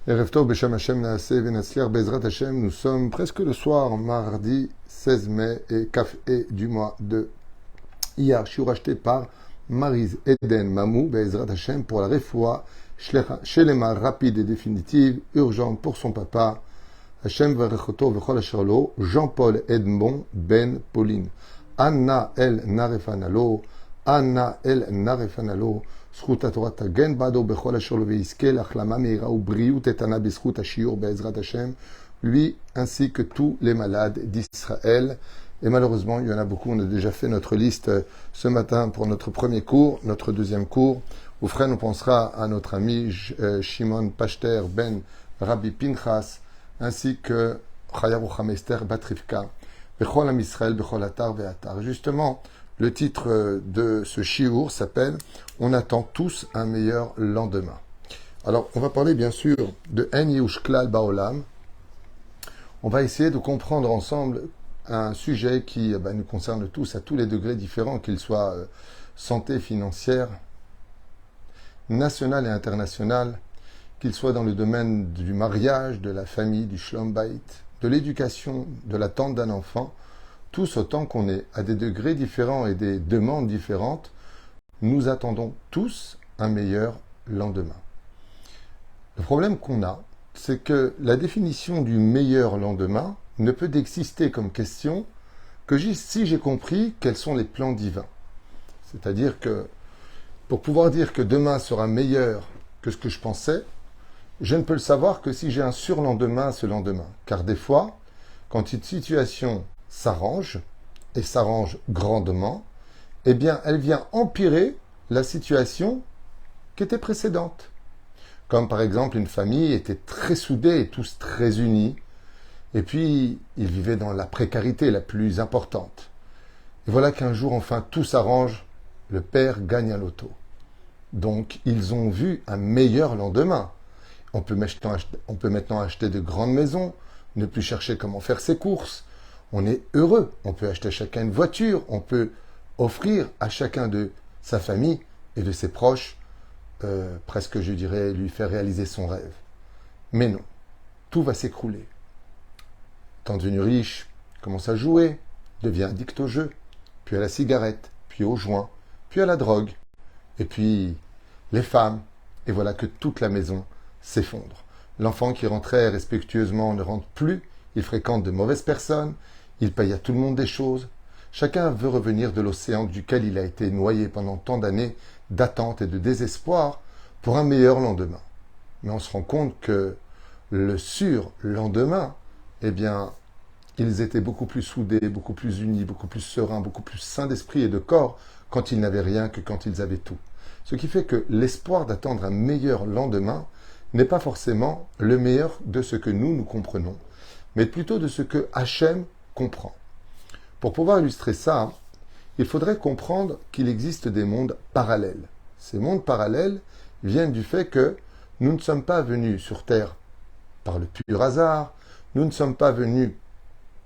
Erev Tov Beshem Hashem Naaseh Venatzliach Bezrat Hashem. Nous sommes presque le soir, mardi 16 mai et Kaf et du mois de Iyar. Je suis racheté par Maryse Eden Mamou Bezrat Hashem pour la refoua Shelema rapide et définitive, urgente pour son papa. Hashem Varechoto Vechol Asher Lo, Jean-Paul Edmond Ben Pauline. Anna El Narefanalo, Anna El Narefanalo. זכות התורה תגן בעדו בכל אשר לו ויזכה להחלמה מהירה ובריאות איתנה בזכות השיעור בעזרת השם, lui ainsi que tous les malades d'Israël. Et malheureusement, il y en a beaucoup. On a déjà fait notre liste ce matin pour notre premier cours, notre deuxième cours. Au frère, on pensera à notre ami Shimon Pachter Ben Rabbi Pinchas, ainsi que Chayav Uchamester Batrivka, Bechol Am Israël, Bechol Atar Ve'atar. Justement, le titre de ce shiur s'appelle « On attend tous un meilleur lendemain ». Alors, on va parler bien sûr de En Yehush Klal Ba'olam. On va essayer de comprendre ensemble un sujet qui nous concerne tous à tous les degrés différents, qu'il soit santé financière, nationale et internationale, qu'il soit dans le domaine du mariage, de la famille, du shlom bayit, de l'éducation, de l'attente d'un enfant. Tous autant qu'on est à des degrés différents et des demandes différentes, nous attendons tous un meilleur lendemain. Le problème qu'on a, c'est que la définition du meilleur lendemain ne peut exister comme question que si j'ai compris quels sont les plans divins. C'est-à-dire que pour pouvoir dire que demain sera meilleur que ce que je pensais, je ne peux le savoir que si j'ai un surlendemain ce lendemain. Car des fois, quand une situation s'arrange, et s'arrange grandement, eh bien, elle vient empirer la situation qui était précédente. Comme par exemple, une famille était très soudée et tous très unis, et puis ils vivaient dans la précarité la plus importante. Et voilà qu'un jour, enfin, tout s'arrange, le père gagne à l'auto. Donc, ils ont vu un meilleur lendemain. On peut maintenant acheter de grandes maisons, ne plus chercher comment faire ses courses. On est heureux, on peut acheter à chacun une voiture, on peut offrir à chacun de sa famille et de ses proches, presque je dirais, lui faire réaliser son rêve. Mais non, tout va s'écrouler. Tant devenu riche, commence à jouer, devient addict au jeu, puis à la cigarette, puis au joint, puis à la drogue, et puis les femmes, et voilà que toute la maison s'effondre. L'enfant qui rentrait respectueusement ne rentre plus, il fréquente de mauvaises personnes, il paye à tout le monde des choses. Chacun veut revenir de l'océan duquel il a été noyé pendant tant d'années d'attente et de désespoir pour un meilleur lendemain. Mais on se rend compte que le surlendemain, eh bien, ils étaient beaucoup plus soudés, beaucoup plus unis, beaucoup plus sereins, beaucoup plus sains d'esprit et de corps quand ils n'avaient rien que quand ils avaient tout. Ce qui fait que l'espoir d'attendre un meilleur lendemain n'est pas forcément le meilleur de ce que nous comprenons, mais plutôt de ce que Hachem comprend. Pour pouvoir illustrer ça, il faudrait comprendre qu'il existe des mondes parallèles. Ces mondes parallèles viennent du fait que nous ne sommes pas venus sur Terre par le pur hasard, nous ne sommes pas venus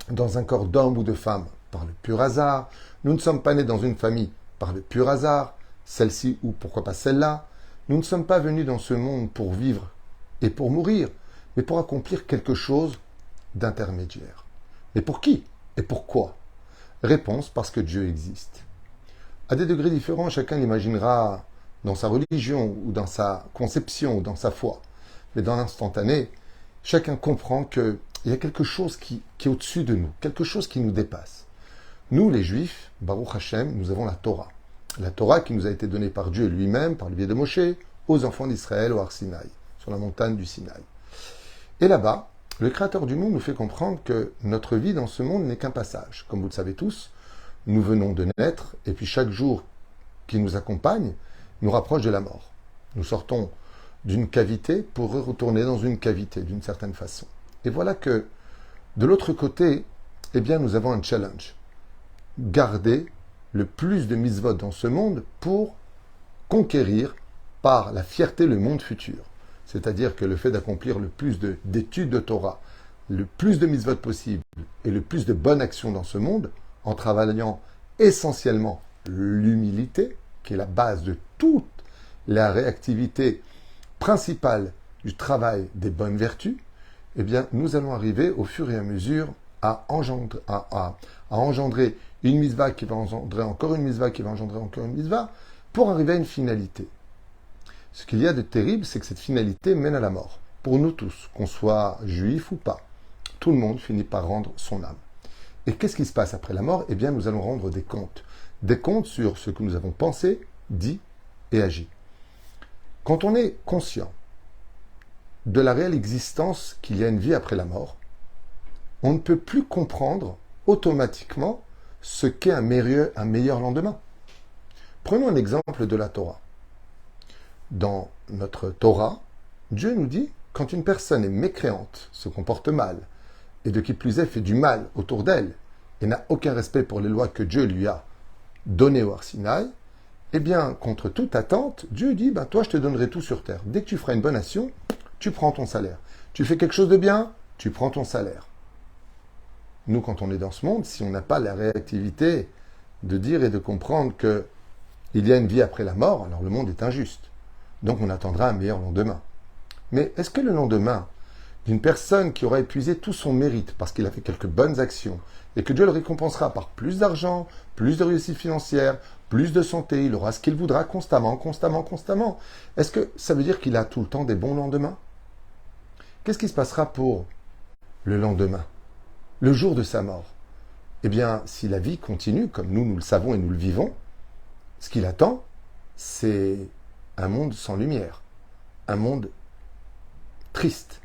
dans un corps d'homme ou de femme par le pur hasard, nous ne sommes pas nés dans une famille par le pur hasard, celle-ci ou pourquoi pas celle-là, nous ne sommes pas venus dans ce monde pour vivre et pour mourir, mais pour accomplir quelque chose d'intermédiaire. Mais pour qui et pourquoi? Réponse, parce que Dieu existe. À des degrés différents, chacun l'imaginera dans sa religion ou dans sa conception ou dans sa foi. Mais dans l'instantané, chacun comprend qu'il y a quelque chose qui est au-dessus de nous, quelque chose qui nous dépasse. Nous, les Juifs, Baruch Hashem, nous avons la Torah. La Torah qui nous a été donnée par Dieu lui-même, par le biais de Moshe, aux enfants d'Israël au Har Sinaï, sur la montagne du Sinaï. Et là-bas, le Créateur du monde nous fait comprendre que notre vie dans ce monde n'est qu'un passage. Comme vous le savez tous, nous venons de naître, et puis chaque jour qui nous accompagne nous rapproche de la mort. Nous sortons d'une cavité pour retourner dans une cavité, d'une certaine façon. Et voilà que, de l'autre côté, eh bien, nous avons un challenge. Garder le plus de mitzvot dans ce monde pour conquérir par la fierté le monde futur. C'est-à-dire que le fait d'accomplir le plus d'études de Torah, le plus de mitzvot possible et le plus de bonnes actions dans ce monde, en travaillant essentiellement l'humilité, qui est la base de toute la réactivité principale du travail des bonnes vertus, eh bien, nous allons arriver au fur et à mesure à engendrer une mitzvah qui va engendrer encore une mitzvah qui va engendrer encore une mitzvah pour arriver à une finalité. Ce qu'il y a de terrible, c'est que cette finalité mène à la mort. Pour nous tous, qu'on soit juif ou pas, tout le monde finit par rendre son âme. Et qu'est-ce qui se passe après la mort? Eh bien, nous allons rendre des comptes. Des comptes sur ce que nous avons pensé, dit et agi. Quand on est conscient de la réelle existence qu'il y a une vie après la mort, on ne peut plus comprendre automatiquement ce qu'est un meilleur lendemain. Prenons un exemple de la Torah. Dans notre Torah, Dieu nous dit, quand une personne est mécréante, se comporte mal, et de qui plus est fait du mal autour d'elle, et n'a aucun respect pour les lois que Dieu lui a données au Har Sinaï, eh bien, contre toute attente, Dieu dit, toi je te donnerai tout sur terre. Dès que tu feras une bonne action, tu prends ton salaire. Tu fais quelque chose de bien, tu prends ton salaire. Nous, quand on est dans ce monde, si on n'a pas la réactivité de dire et de comprendre qu'il y a une vie après la mort, alors le monde est injuste. Donc on attendra un meilleur lendemain. Mais est-ce que le lendemain d'une personne qui aura épuisé tout son mérite parce qu'il a fait quelques bonnes actions et que Dieu le récompensera par plus d'argent, plus de réussite financière, plus de santé, il aura ce qu'il voudra constamment, est-ce que ça veut dire qu'il a tout le temps des bons lendemains? Qu'est-ce qui se passera pour le lendemain, le jour de sa mort? Eh bien, si la vie continue, comme nous le savons et nous le vivons, ce qu'il attend, c'est un monde sans lumière, un monde triste,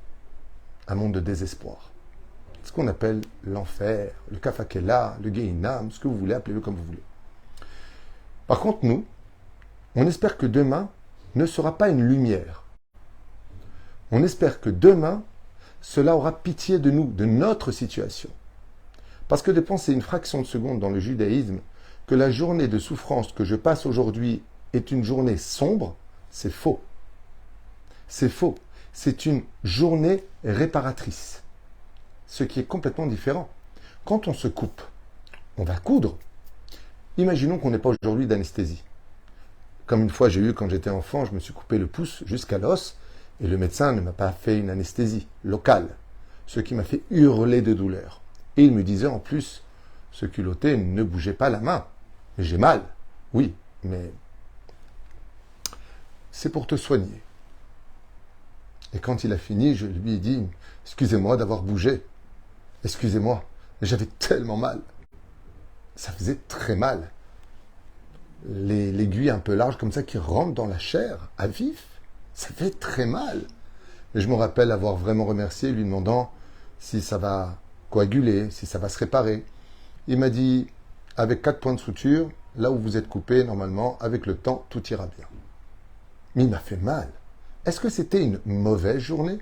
un monde de désespoir. Ce qu'on appelle l'enfer, le kafakela, le gehinam, ce que vous voulez, appelez-le comme vous voulez. Par contre, nous, on espère que demain ne sera pas une lumière. On espère que demain, cela aura pitié de nous, de notre situation. Parce que de penser une fraction de seconde dans le judaïsme que la journée de souffrance que je passe aujourd'hui est une journée sombre, c'est faux. C'est faux. C'est une journée réparatrice. Ce qui est complètement différent. Quand on se coupe, on va coudre. Imaginons qu'on n'ait pas aujourd'hui d'anesthésie. Comme une fois j'ai eu quand j'étais enfant, je me suis coupé le pouce jusqu'à l'os et le médecin ne m'a pas fait une anesthésie locale, ce qui m'a fait hurler de douleur. Et il me disait en plus, ce culotté, ne bougez pas la main. J'ai mal, oui, mais c'est pour te soigner. Et quand il a fini, je lui ai dit, excusez-moi d'avoir bougé. Excusez-moi, mais j'avais tellement mal. Ça faisait très mal. L'aiguille un peu large comme ça qui rentre dans la chair, à vif, ça fait très mal. Et je me rappelle avoir vraiment remercié, lui demandant si ça va coaguler, si ça va se réparer. Il m'a dit, avec 4 points de suture, là où vous êtes coupé, normalement, avec le temps, tout ira bien. Mais il m'a fait mal. Est-ce que c'était une mauvaise journée?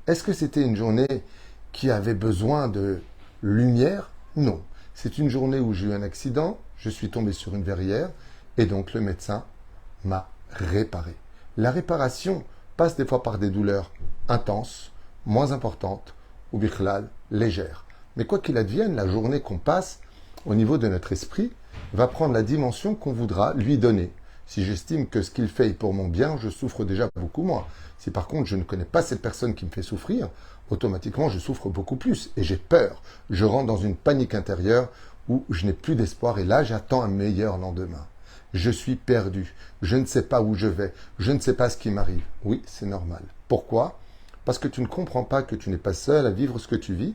Est-ce que c'était une journée qui avait besoin de lumière? Non. C'est une journée où j'ai eu un accident, je suis tombé sur une verrière, et donc le médecin m'a réparé. La réparation passe des fois par des douleurs intenses, moins importantes, ou bichlal, légères. Mais quoi qu'il advienne, la journée qu'on passe au niveau de notre esprit va prendre la dimension qu'on voudra lui donner. Si j'estime que ce qu'il fait est pour mon bien, je souffre déjà beaucoup moins. Si par contre je ne connais pas cette personne qui me fait souffrir, automatiquement je souffre beaucoup plus et j'ai peur. Je rentre dans une panique intérieure où je n'ai plus d'espoir et là j'attends un meilleur lendemain. Je suis perdu, je ne sais pas où je vais, je ne sais pas ce qui m'arrive. Oui, c'est normal. Pourquoi? Parce que tu ne comprends pas que tu n'es pas seul à vivre ce que tu vis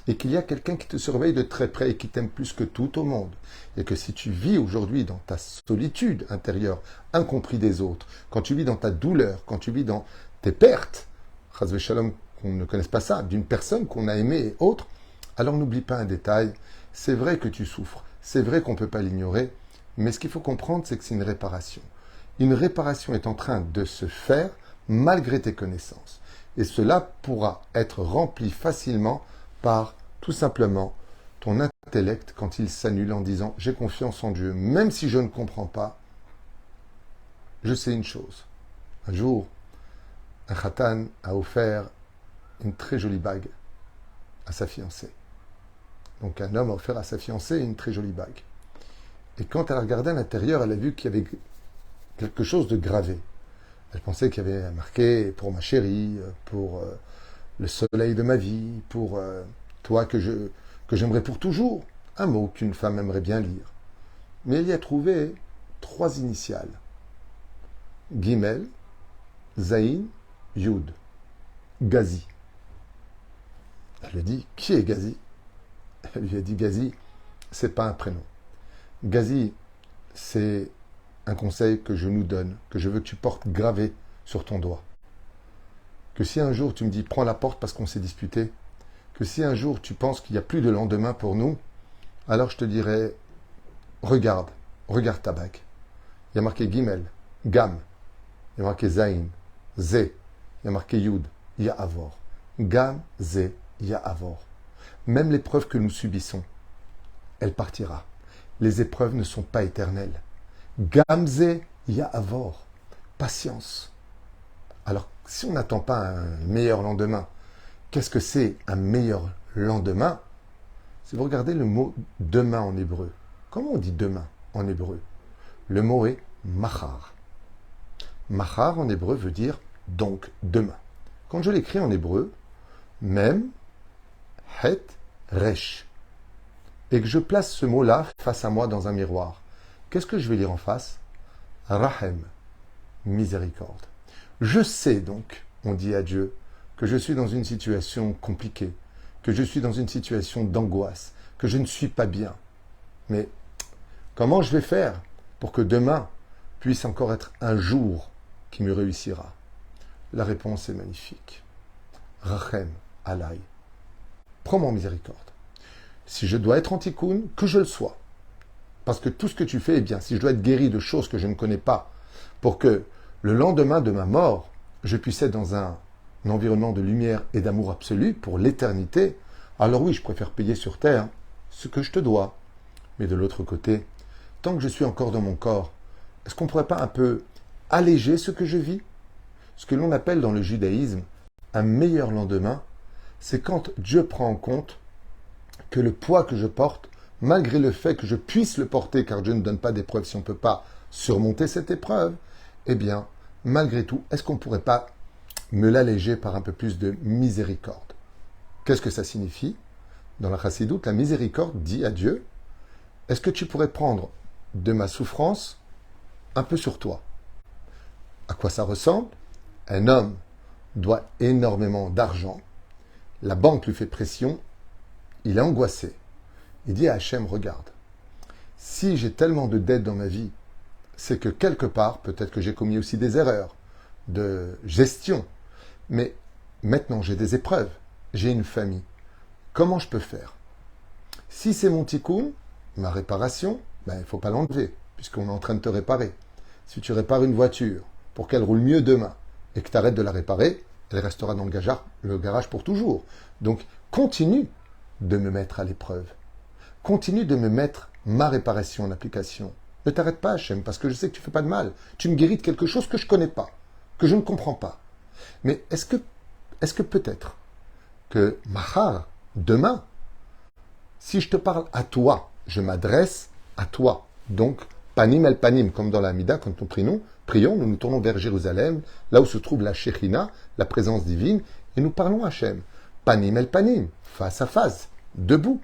et qu'il y a quelqu'un qui te surveille de très près et qui t'aime plus que tout au monde. Et que si tu vis aujourd'hui dans ta solitude intérieure, incompris des autres, quand tu vis dans ta douleur, quand tu vis dans tes pertes, chas v'shalom, qu'on ne connaisse pas ça, d'une personne qu'on a aimée et autre, alors n'oublie pas un détail, c'est vrai que tu souffres, c'est vrai qu'on ne peut pas l'ignorer, mais ce qu'il faut comprendre, c'est que c'est une réparation. Une réparation est en train de se faire malgré tes connaissances. Et cela pourra être rempli facilement par tout simplement ton intellect quand il s'annule en disant « j'ai confiance en Dieu, même si je ne comprends pas, je sais une chose. » Un jour, un khatan a offert une très jolie bague à sa fiancée. Donc un homme a offert à sa fiancée une très jolie bague. Et quand elle a regardé à l'intérieur, elle a vu qu'il y avait quelque chose de gravé. Elle pensait qu'il y avait marqué pour ma chérie, pour le soleil de ma vie, pour toi que j'aimerais pour toujours. Un mot qu'une femme aimerait bien lire. Mais elle y a trouvé 3 initiales. Gimel, Zayn, Yud. Gazi. Elle lui a dit, qui est Gazi? Elle lui a dit, Gazi, c'est pas un prénom. Gazi, c'est un conseil que je nous donne, que je veux que tu portes gravé sur ton doigt. Que si un jour tu me dis, prends la porte parce qu'on s'est disputé, que si un jour tu penses qu'il n'y a plus de lendemain pour nous, alors je te dirais, regarde ta bague. Il y a marqué Gimel, Gam, il y a marqué Zayn, Zé, il y a marqué Yud, il y a Avor. Gam, Zé, il y a Avor. Même l'épreuve que nous subissons, elle partira. Les épreuves ne sont pas éternelles. Gam, Zé, il y a Avor. Patience. Alors, si on n'attend pas un meilleur lendemain, qu'est-ce que c'est un meilleur lendemain? Si vous regardez le mot demain en hébreu, comment on dit demain en hébreu? Le mot est machar. Machar en hébreu veut dire donc demain. Quand je l'écris en hébreu, même, het, resh, et que je place ce mot-là face à moi dans un miroir, qu'est-ce que je vais lire en face? Rahem, miséricorde. Je sais donc, on dit à Dieu, que je suis dans une situation compliquée, que je suis dans une situation d'angoisse, que je ne suis pas bien. Mais comment je vais faire pour que demain puisse encore être un jour qui me réussira? La réponse est magnifique. Rachem, alay. Prends-moi en miséricorde. Si je dois être anticoun, que je le sois. Parce que tout ce que tu fais est bien. Si je dois être guéri de choses que je ne connais pas, pour que le lendemain de ma mort, je puisse être dans un environnement de lumière et d'amour absolu pour l'éternité, alors oui, je préfère payer sur terre ce que je te dois. Mais de l'autre côté, tant que je suis encore dans mon corps, est-ce qu'on ne pourrait pas un peu alléger ce que je vis? Ce que l'on appelle dans le judaïsme un meilleur lendemain, c'est quand Dieu prend en compte que le poids que je porte, malgré le fait que je puisse le porter, car Dieu ne donne pas d'épreuve si on ne peut pas surmonter cette épreuve, eh bien, malgré tout, est-ce qu'on ne pourrait pas me l'alléger par un peu plus de miséricorde? Qu'est-ce que ça signifie? Dans la chassidoute, la miséricorde dit à Dieu, est-ce que tu pourrais prendre de ma souffrance un peu sur toi? À quoi ça ressemble? Un homme doit énormément d'argent, la banque lui fait pression, il est angoissé. Il dit à Hachem, regarde, si j'ai tellement de dettes dans ma vie, c'est que quelque part, peut-être que j'ai commis aussi des erreurs de gestion, mais maintenant j'ai des épreuves, j'ai une famille. Comment je peux faire? Si c'est mon tikkun, ma réparation, il ne faut pas l'enlever, puisqu'on est en train de te réparer. Si tu répares une voiture pour qu'elle roule mieux demain et que tu arrêtes de la réparer, elle restera dans le garage pour toujours. Donc, continue de me mettre à l'épreuve. Continue de me mettre ma réparation en application. Ne t'arrête pas, Hachem, parce que je sais que tu ne fais pas de mal. Tu me guéris de quelque chose que je ne connais pas, que je ne comprends pas. Mais est-ce que peut-être que Mahar, demain, si je te parle à toi, je m'adresse à toi. Donc, panim el panim, comme dans la Mida, quand nous prions, nous nous tournons vers Jérusalem, là où se trouve la Shekhinah, la présence divine, et nous parlons à Hachem. Panim el panim, face à face, debout.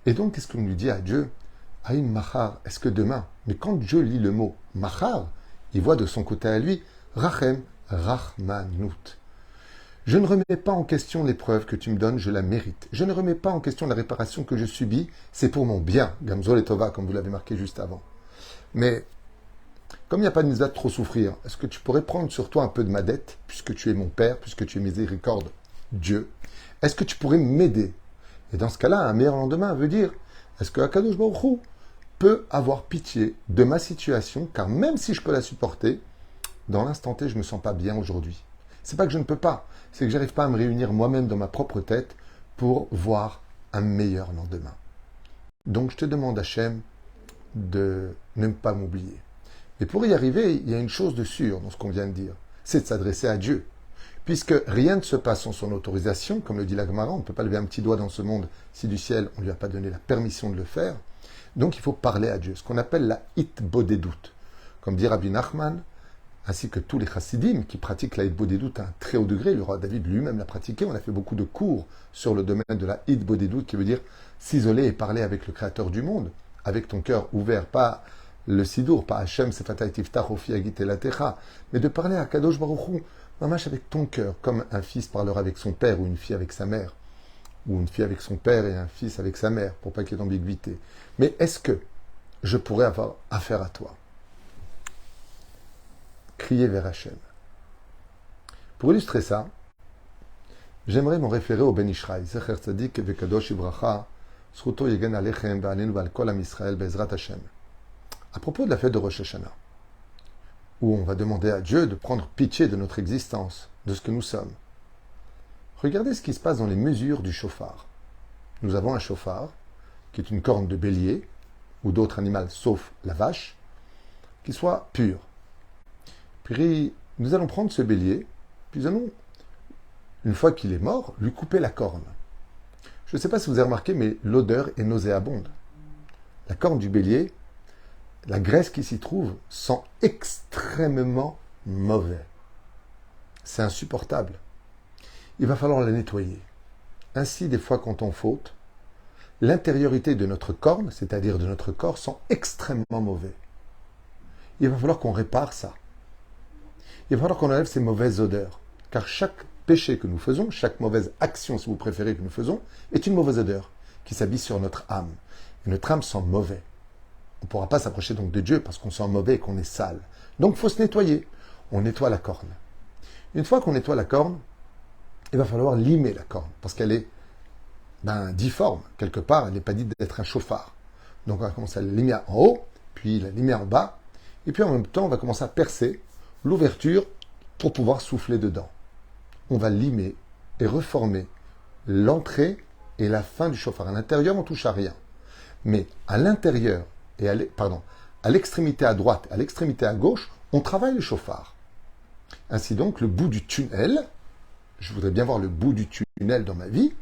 Et donc, qu'est-ce qu'on lui dit à Dieu? Aïn Mahar, est-ce que demain? Mais quand Dieu lit le mot Mahar, il voit de son côté à lui, Rachem, Rachmanut. Je ne remets pas en question l'épreuve que tu me donnes, je la mérite. Je ne remets pas en question la réparation que je subis, c'est pour mon bien. Gamzol et Tova, comme vous l'avez marqué juste avant. Mais, comme il n'y a pas de mitzvah de trop souffrir, est-ce que tu pourrais prendre sur toi un peu de ma dette, puisque tu es mon Père, puisque tu es miséricorde, Dieu? Est-ce que tu pourrais m'aider? Et dans ce cas-là, un meilleur lendemain veut dire, est-ce que Akadosh Baruch Hu peut avoir pitié de ma situation, car même si je peux la supporter, dans l'instant T, je ne me sens pas bien aujourd'hui. C'est pas que je ne peux pas, c'est que j'arrive pas à me réunir moi-même dans ma propre tête pour voir un meilleur lendemain. Donc je te demande, Hachem, de ne pas m'oublier. Et pour y arriver, il y a une chose de sûre dans ce qu'on vient de dire, c'est de s'adresser à Dieu. Puisque rien ne se passe sans son autorisation, comme le dit la Gemara, on ne peut pas lever un petit doigt dans ce monde si du ciel on ne lui a pas donné la permission de le faire. Donc il faut parler à Dieu, ce qu'on appelle la hitbodedut. Comme dit Rabbi Nachman, ainsi que tous les chassidim qui pratiquent la Hitbodedut à un très haut degré. Le roi David lui-même l'a pratiqué. On a fait beaucoup de cours sur le domaine de la Hitbodedut, qui veut dire s'isoler et parler avec le Créateur du monde, avec ton cœur ouvert, pas le Sidour, pas Hachem, Sefatay Tiftach, Ofi Agit Elatecha, mais de parler à Kadosh Baruch Hu, mamash avec ton cœur, comme un fils parlera avec son père ou une fille avec sa mère, ou une fille avec son père et un fils avec sa mère, pour pas qu'il y ait d'ambiguïté. Mais est-ce que je pourrais avoir affaire à toi? Crier vers Hachem. Pour illustrer ça, j'aimerais m'en référer au Ben Ishraï, Zecher Tzadik Vekadosh Ibracha, Zchuto Yegen Alechem Ve'alenu Ve'al Kol Am Yisrael Be'ezrat Hashem. À propos de la fête de Rosh Hashanah, où on va demander à Dieu de prendre pitié de notre existence, de ce que nous sommes. Regardez ce qui se passe dans les mesures du chauffard. Nous avons un chauffard, qui est une corne de bélier, ou d'autres animaux sauf la vache, qui soit pur. Puis nous allons prendre ce bélier, puis nous allons, une fois qu'il est mort, lui couper la corne. Je ne sais pas si vous avez remarqué, mais l'odeur est nauséabonde. La corne du bélier, la graisse qui s'y trouve, sent extrêmement mauvais. C'est insupportable. Il va falloir la nettoyer. Ainsi, des fois, quand on faute, l'intériorité de notre corne, c'est-à-dire de notre corps, sent extrêmement mauvais. Il va falloir qu'on répare ça. Il va falloir qu'on enlève ces mauvaises odeurs. Car chaque péché que nous faisons, chaque mauvaise action, si vous préférez, que nous faisons, est une mauvaise odeur qui s'habille sur notre âme. Et notre âme sent mauvais. On ne pourra pas s'approcher donc de Dieu parce qu'on sent mauvais et qu'on est sale. Donc il faut se nettoyer. On nettoie la corne. Une fois qu'on nettoie la corne, il va falloir limer la corne parce qu'elle est difforme. Quelque part, elle n'est pas dite d'être un chauffard. Donc on va commencer à la limer en haut, puis la limer en bas. Et puis en même temps, on va commencer à percer l'ouverture pour pouvoir souffler dedans. On va limer et reformer l'entrée et la fin du chauffard. À l'intérieur, on ne touche à rien. Mais à l'intérieur et à l'extrémité à droite, à l'extrémité à gauche, on travaille le chauffard. Ainsi donc, le bout du tunnel, je voudrais bien voir le bout du tunnel dans ma vie,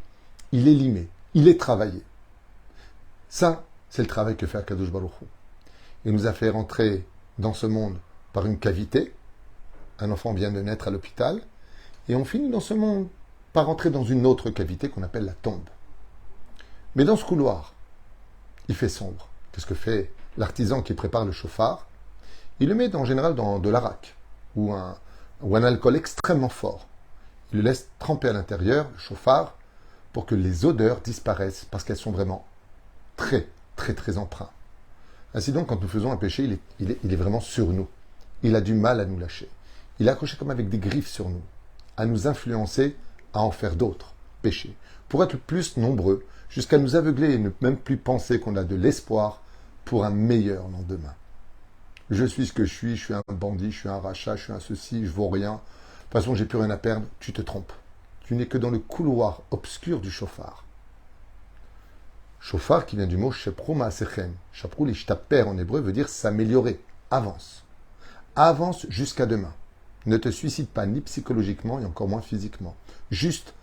il est limé, il est travaillé. Ça, c'est le travail que fait Akadosh Baruch Hu. Il nous a fait rentrer dans ce monde par une cavité. Un enfant vient de naître à l'hôpital. Et on finit dans ce monde par rentrer dans une autre cavité qu'on appelle la tombe. Mais dans ce couloir, il fait sombre. Qu'est-ce que fait l'artisan qui prépare le chauffard? Il le met en général dans de l'arak ou un alcool extrêmement fort. Il le laisse tremper à l'intérieur, le chauffard, pour que les odeurs disparaissent parce qu'elles sont vraiment très, très, très empreintes. Ainsi donc, quand nous faisons un péché, il est vraiment sur nous. Il a du mal à nous lâcher. Il est accroché comme avec des griffes sur nous, à nous influencer à en faire d'autres péchés, pour être plus nombreux, jusqu'à nous aveugler et ne même plus penser qu'on a de l'espoir pour un meilleur lendemain. Je suis ce que je suis un bandit, je suis un rachat, je suis un ceci, je vaux rien. De toute façon, j'ai plus rien à perdre. Tu te trompes. Tu n'es que dans le couloir obscur du chauffard. Chauffard qui vient du mot sheprou ma'asechem. Sheprou l'ishtaper en hébreu veut dire s'améliorer. Avance. Avance jusqu'à demain. Ne te suicide pas ni psychologiquement et encore moins physiquement. Juste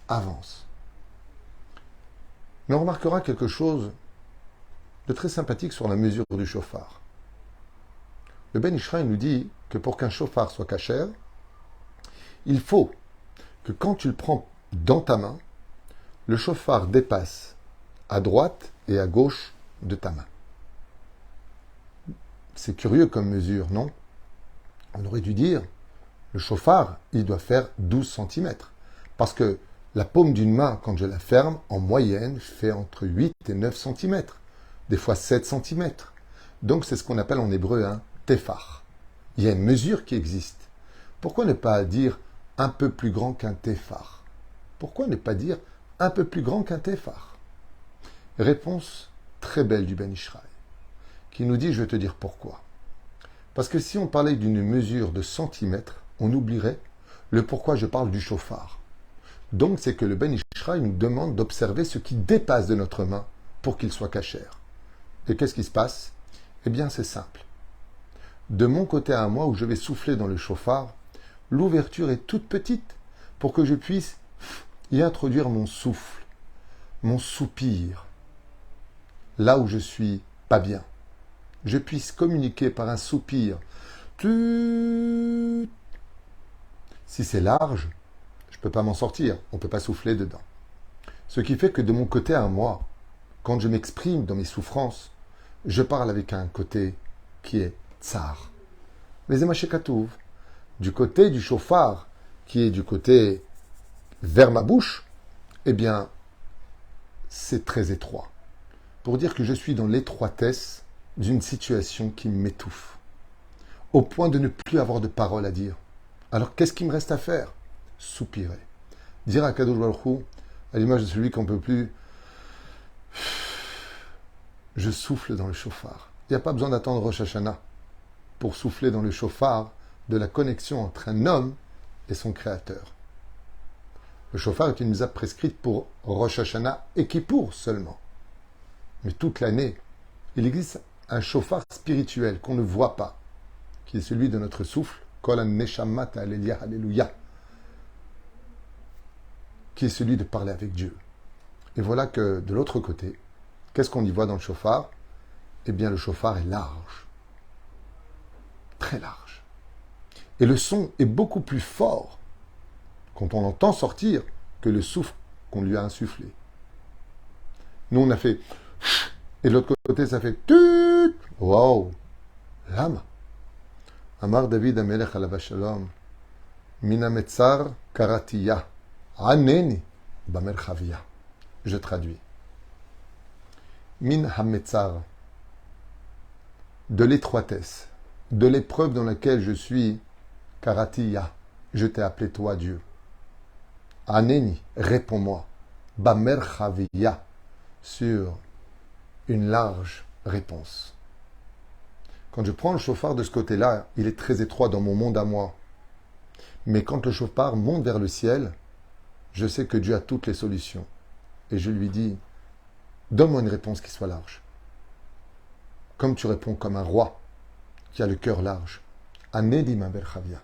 avance. Mais on remarquera quelque chose de très sympathique sur la mesure du chauffard. Le Ben Ishraï nous dit que pour qu'un chauffard soit cachère, il faut que quand tu le prends dans ta main, le chauffard dépasse à droite et à gauche de ta main. C'est curieux comme mesure, non? On aurait dû dire, le chauffard, il doit faire 12 cm. Parce que la paume d'une main, quand je la ferme, en moyenne, fait entre 8 et 9 cm. Des fois 7 cm. Donc c'est ce qu'on appelle en hébreu un téphar. Il y a une mesure qui existe. Pourquoi ne pas dire un peu plus grand qu'un téphar? Pourquoi ne pas dire un peu plus grand qu'un téphar? Réponse très belle du Ben Ishraï, qui nous dit, je vais te dire pourquoi. Parce que si on parlait d'une mesure de centimètres, on oublierait le pourquoi je parle du chauffard. Donc c'est que le Ben Ishraï nous demande d'observer ce qui dépasse de notre main pour qu'il soit cachère. Et qu'est-ce qui se passe? Eh bien c'est simple. De mon côté à moi, où je vais souffler dans le chauffard, l'ouverture est toute petite pour que je puisse y introduire mon souffle, mon soupir, là où je suis pas bien. Je puisse communiquer par un soupir Tut. Si c'est large, je ne peux pas m'en sortir. On ne peut pas souffler dedans. Ce qui fait que de mon côté à moi, quand je m'exprime dans mes souffrances, je parle avec un côté qui est tsar. Mais Zemachekatouv, du côté du chauffard, qui est du côté vers ma bouche, eh bien, c'est très étroit. Pour dire que je suis dans l'étroitesse d'une situation qui m'étouffe, au point de ne plus avoir de paroles à dire. Alors, qu'est-ce qu'il me reste à faire? Soupirer. Dire à Kadosh Baruch Hu, à l'image de celui qu'on ne peut plus, je souffle dans le chauffard. Il n'y a pas besoin d'attendre Rosh Hashanah pour souffler dans le chauffard de la connexion entre un homme et son créateur. Le chauffard est une mitzvah prescrite pour Rosh Hashanah et Kippour seulement. Mais toute l'année, il existe un chauffard spirituel qu'on ne voit pas, qui est celui de notre souffle, Kol Neshamat Alléluia, Alléluia, qui est celui de parler avec Dieu. Et voilà que de l'autre côté, qu'est-ce qu'on y voit dans le chauffard? Eh bien, le chauffard est large, très large. Et le son est beaucoup plus fort quand on l'entend sortir que le souffle qu'on lui a insufflé. Nous, on a fait... Et de l'autre côté, ça fait... Tut. Wow. Lama. Amar David Amelech alav shalom. Mina metzar karatiya. Aneni bamerchavia. Je traduis. Min hametzar. De l'étroitesse, de l'épreuve dans laquelle je suis, karatiya. Je t'ai appelé toi, Dieu. Aneni, réponds-moi. Bamerchavia. Sur une large réponse. Quand je prends le chauffard de ce côté-là, il est très étroit dans mon monde à moi. Mais quand le chauffard monte vers le ciel, je sais que Dieu a toutes les solutions. Et je lui dis, donne-moi une réponse qui soit large. Comme tu réponds comme un roi qui a le cœur large. Anedim Berchavia.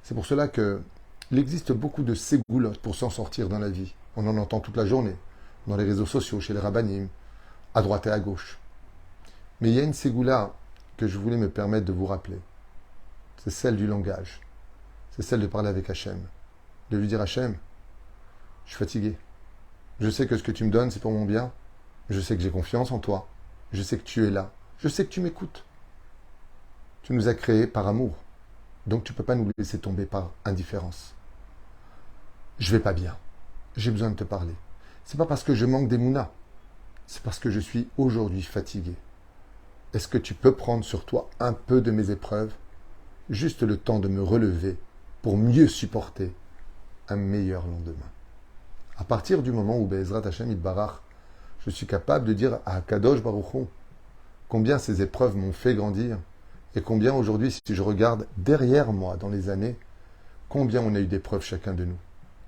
C'est pour cela qu'il existe beaucoup de ségoulottes pour s'en sortir dans la vie. On en entend toute la journée, dans les réseaux sociaux, chez les rabbanim, à droite et à gauche. Mais il y a une ségoula que je voulais me permettre de vous rappeler. C'est celle du langage. C'est celle de parler avec Hachem. De lui dire, Hachem, je suis fatigué. Je sais que ce que tu me donnes, c'est pour mon bien. Je sais que j'ai confiance en toi. Je sais que tu es là. Je sais que tu m'écoutes. Tu nous as créés par amour. Donc tu ne peux pas nous laisser tomber par indifférence. Je vais pas bien. J'ai besoin de te parler. C'est pas parce que je manque d'émouna. C'est parce que je suis aujourd'hui fatigué. Est-ce que tu peux prendre sur toi un peu de mes épreuves, juste le temps de me relever pour mieux supporter un meilleur lendemain? À partir du moment où Be'ezrat Hashem Yitbarach, je suis capable de dire à Kadosh Baruch Hu combien ces épreuves m'ont fait grandir et combien aujourd'hui, si je regarde derrière moi dans les années, combien on a eu d'épreuves chacun de nous.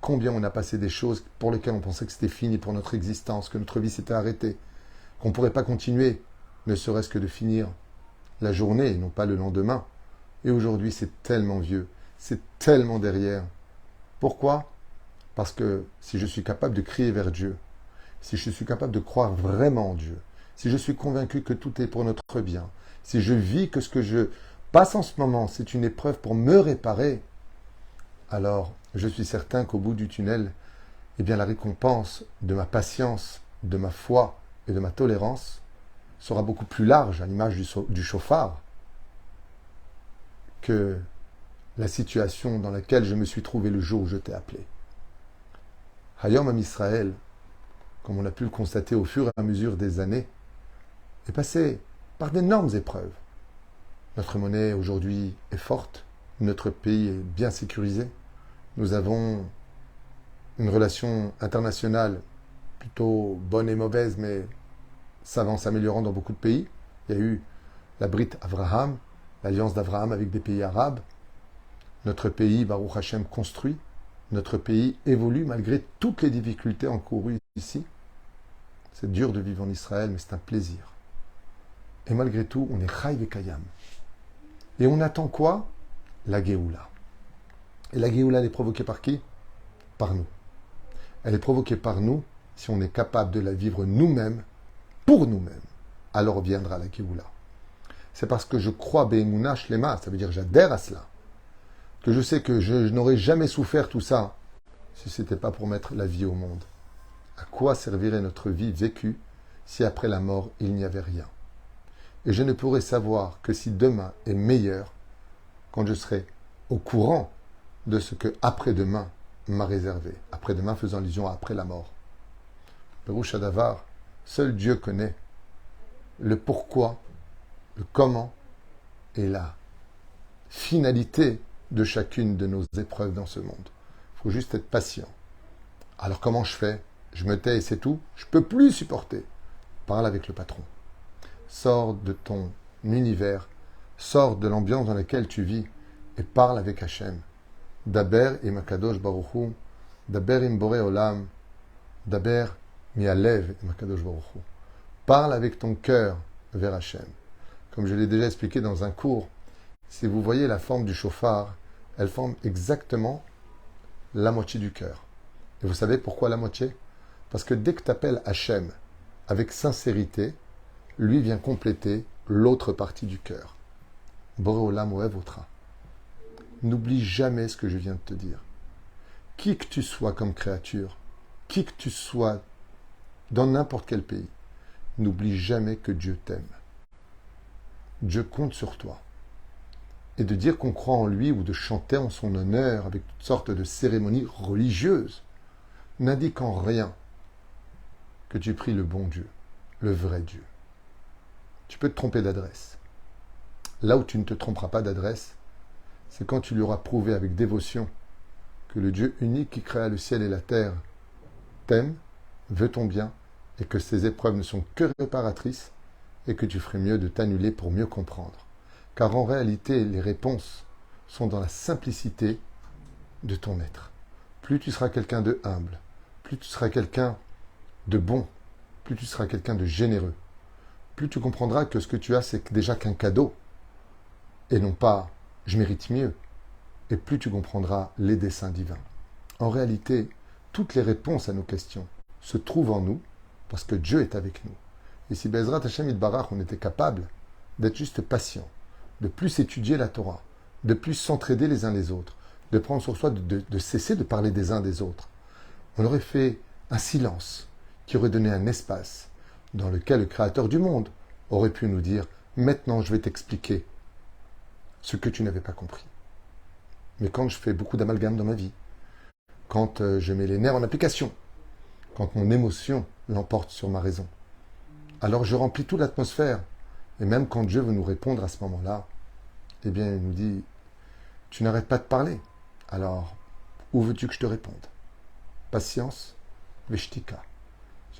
Combien on a passé des choses pour lesquelles on pensait que c'était fini pour notre existence, que notre vie s'était arrêtée, qu'on ne pourrait pas continuer, ne serait-ce que de finir la journée et non pas le lendemain. Et aujourd'hui, c'est tellement vieux, c'est tellement derrière. Pourquoi? Parce que si je suis capable de crier vers Dieu, si je suis capable de croire vraiment en Dieu, si je suis convaincu que tout est pour notre bien, si je vis que ce que je passe en ce moment, c'est une épreuve pour me réparer, alors je suis certain qu'au bout du tunnel, eh bien la récompense de ma patience, de ma foi et de ma tolérance sera beaucoup plus large à l'image du chauffard que la situation dans laquelle je me suis trouvé le jour où je t'ai appelé. Hayom Am Israël, comme on a pu le constater au fur et à mesure des années, est passé par d'énormes épreuves. Notre monnaie aujourd'hui est forte, notre pays est bien sécurisé, nous avons une relation internationale plutôt bonne et mauvaise, mais ça va en s'améliorant dans beaucoup de pays. Il y a eu la Brit Avraham, l'alliance d'Avraham avec des pays arabes. Notre pays, Baruch Hashem, construit. Notre pays évolue malgré toutes les difficultés encourues ici. C'est dur de vivre en Israël, mais c'est un plaisir. Et malgré tout, on est Chai Vekayam. Et on attend quoi? La Géoula. Et la Géoula, elle est provoquée par qui? Par nous. Elle est provoquée par nous si on est capable de la vivre nous-mêmes, pour nous-mêmes. Alors viendra la Géoula. c'est parce que je crois Be'emouna Shlema, ça veut dire j'adhère à cela, que je sais que je n'aurais jamais souffert tout ça si ce n'était pas pour mettre la vie au monde. À quoi servirait notre vie vécue si après la mort il n'y avait rien? Et je ne pourrais savoir que si demain est meilleur quand je serai au courant de ce que après-demain m'a réservé. Après-demain faisant allusion à après la mort. Perouche Hadavar, seul Dieu connaît le pourquoi, le comment et la finalité de chacune de nos épreuves dans ce monde. Il faut juste être patient. Alors comment je fais? Je me tais et c'est tout? Je ne peux plus supporter. Parle avec le patron. Sors de ton univers, sors de l'ambiance dans laquelle tu vis et parle avec Hachem. Daber im Akadosh Baruch Hu, Daber im Boré Olam, Daber mi'alev im Akadosh Baruch Hu. Parle avec ton cœur vers Hachem. Comme je l'ai déjà expliqué dans un cours, si vous voyez la forme du chauffard, elle forme exactement la moitié du cœur. Et vous savez pourquoi la moitié? Parce que dès que tu appelles Hachem avec sincérité, lui vient compléter l'autre partie du cœur. Boré Olam Oev Otra. N'oublie jamais ce que je viens de te dire. Qui que tu sois comme créature, qui que tu sois dans n'importe quel pays, n'oublie jamais que Dieu t'aime. Dieu compte sur toi. Et de dire qu'on croit en lui ou de chanter en son honneur avec toutes sortes de cérémonies religieuses n'indique en rien que tu pries le bon Dieu, le vrai Dieu. Tu peux te tromper d'adresse. Là où tu ne te tromperas pas d'adresse, c'est quand tu lui auras prouvé avec dévotion que le Dieu unique qui créa le ciel et la terre t'aime, veut ton bien, et que ces épreuves ne sont que réparatrices, et que tu ferais mieux de t'annuler pour mieux comprendre. Car en réalité, les réponses sont dans la simplicité de ton être. Plus tu seras quelqu'un de humble, plus tu seras quelqu'un de bon, plus tu seras quelqu'un de généreux, plus tu comprendras que ce que tu as, c'est déjà qu'un cadeau, et non pas « je mérite mieux », et plus tu comprendras les desseins divins. En réalité, toutes les réponses à nos questions se trouvent en nous, parce que Dieu est avec nous. Et si Bezrat Hashem Yitbarach, on était capable d'être juste patient, de plus étudier la Torah, de plus s'entraider les uns les autres, de prendre sur soi, de cesser de parler des uns des autres, on aurait fait un silence qui aurait donné un espace dans lequel le Créateur du monde aurait pu nous dire « Maintenant, je vais t'expliquer ce que tu n'avais pas compris. » Mais quand je fais beaucoup d'amalgame dans ma vie, quand je mets les nerfs en application, quand mon émotion l'emporte sur ma raison, alors je remplis toute l'atmosphère. Et même quand Dieu veut nous répondre à ce moment-là, eh bien, il nous dit « Tu n'arrêtes pas de parler. Alors, où veux-tu que je te réponde ?» Patience, veshtika.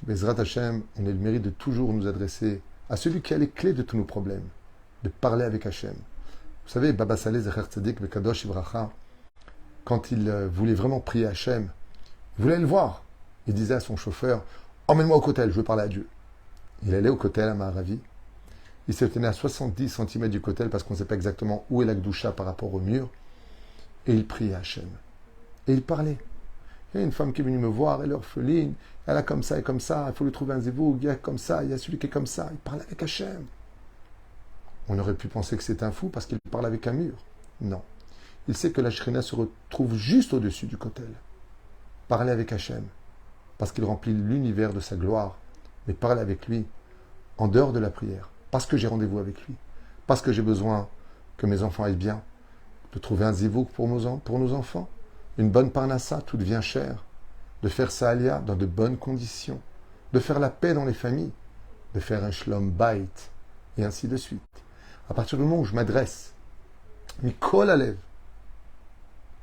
Bezrat Hashem, on a le mérite de toujours nous adresser à celui qui a les clés de tous nos problèmes, de parler avec Hashem. Vous savez, Baba Saleh Zecher Tzadik Bekadosh Ibracha, quand il voulait vraiment prier Hashem, il voulait le voir. Il disait à son chauffeur « Emmène-moi au kotel, je veux parler à Dieu. » Il allait au kotel à Maharavi. Il se tenait à 70 cm du kotel parce qu'on ne sait pas exactement où est la Gdusha par rapport au mur. Et il priait Hashem. Et il parlait. Il y a une femme qui est venue me voir, elle est orpheline, elle a comme ça et comme ça, il faut lui trouver un zévoug, il y a comme ça, il y a celui qui est comme ça. Il parlait avec Hashem. On aurait pu penser que c'est un fou parce qu'il parle avec un mur. Non. Il sait que la Shrina se retrouve juste au-dessus du kotel. Parler avec Hashem, parce qu'il remplit l'univers de sa gloire, mais parler avec lui en dehors de la prière, parce que j'ai rendez-vous avec lui, parce que j'ai besoin que mes enfants aillent bien, de trouver un zivouk pour nos enfants, une bonne parnassa, tout devient cher, de faire sa alia dans de bonnes conditions, de faire la paix dans les familles, de faire un shlom bait, et ainsi de suite. À partir du moment où je m'adresse, mikol alev,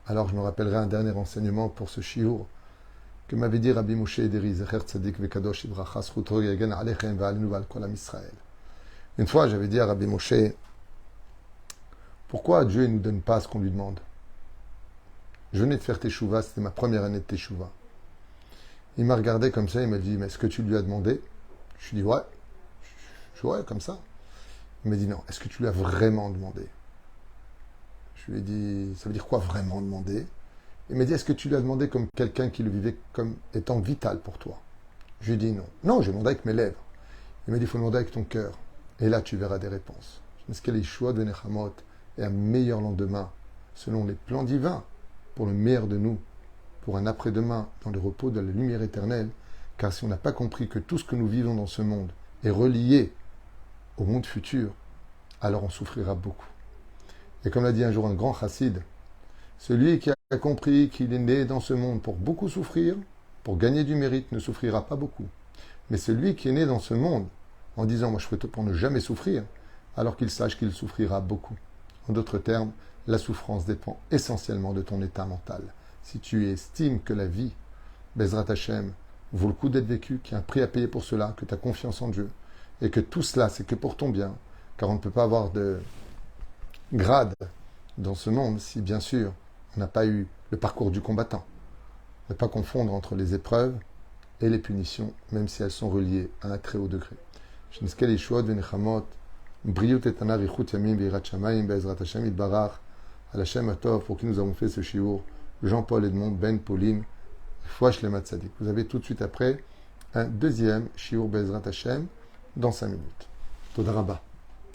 alors je me rappellerai un dernier enseignement pour ce shiur que m'avait dit Rabbi Moshe Ederi, Zecher Tzadik Vekadosh Ibracha, Zchuto Yagen Alechem Ve'alenu Ve'al Kol Am Israël. Une fois, j'avais dit à Rabbi Moshe, pourquoi Dieu ne nous donne pas ce qu'on lui demande? Je venais de faire Teshuvah, c'était ma première année de Teshuvah. Il m'a regardé comme ça, il m'a dit, mais est-ce que tu lui as demandé? Je lui ai dit, ouais. Je dis, ouais, comme ça. Il m'a dit, non, est-ce que tu lui as vraiment demandé? Je lui ai dit, ça veut dire quoi vraiment demander? Il m'a dit, est-ce que tu lui as demandé comme quelqu'un qui le vivait comme étant vital pour toi? Je lui ai dit non. Non, j'ai demandé avec mes lèvres. Il m'a dit, il faut demander avec ton cœur. Et là, tu verras des réponses. et un meilleur lendemain, selon les plans divins, pour le meilleur de nous, pour un après-demain dans le repos de la lumière éternelle, car si on n'a pas compris que tout ce que nous vivons dans ce monde est relié au monde futur, alors on souffrira beaucoup. Et comme l'a dit un jour un grand chassid, celui qui a compris qu'il est né dans ce monde pour beaucoup souffrir, pour gagner du mérite, ne souffrira pas beaucoup. Mais celui qui est né dans ce monde en disant « moi je fais tout pour ne jamais souffrir », alors qu'il sache qu'il souffrira beaucoup. En d'autres termes, la souffrance dépend essentiellement de ton état mental. Si tu estimes que la vie, Bezrat Hashem, vaut le coup d'être vécue, qu'il y a un prix à payer pour cela, que tu as confiance en Dieu, et que tout cela c'est que pour ton bien, car on ne peut pas avoir de grade dans ce monde si bien sûr on n'a pas eu le parcours du combattant. Ne pas confondre entre les épreuves et les punitions, même si elles sont reliées à un très haut degré. Shnizke Yeshuot Venechamot, Briut Etana Richut Yamim Veirat Shamayim Be'ezrat Hashem Itbarach, à la Shem Atov, pour qui nous avons fait ce shiur, Jean-Paul Edmond Ben Pauline, Fouach Lemat Tzadik. Vous avez tout de suite après un deuxième shiur Be'ezrat Hashem dans 5 minutes. Toda Rabba.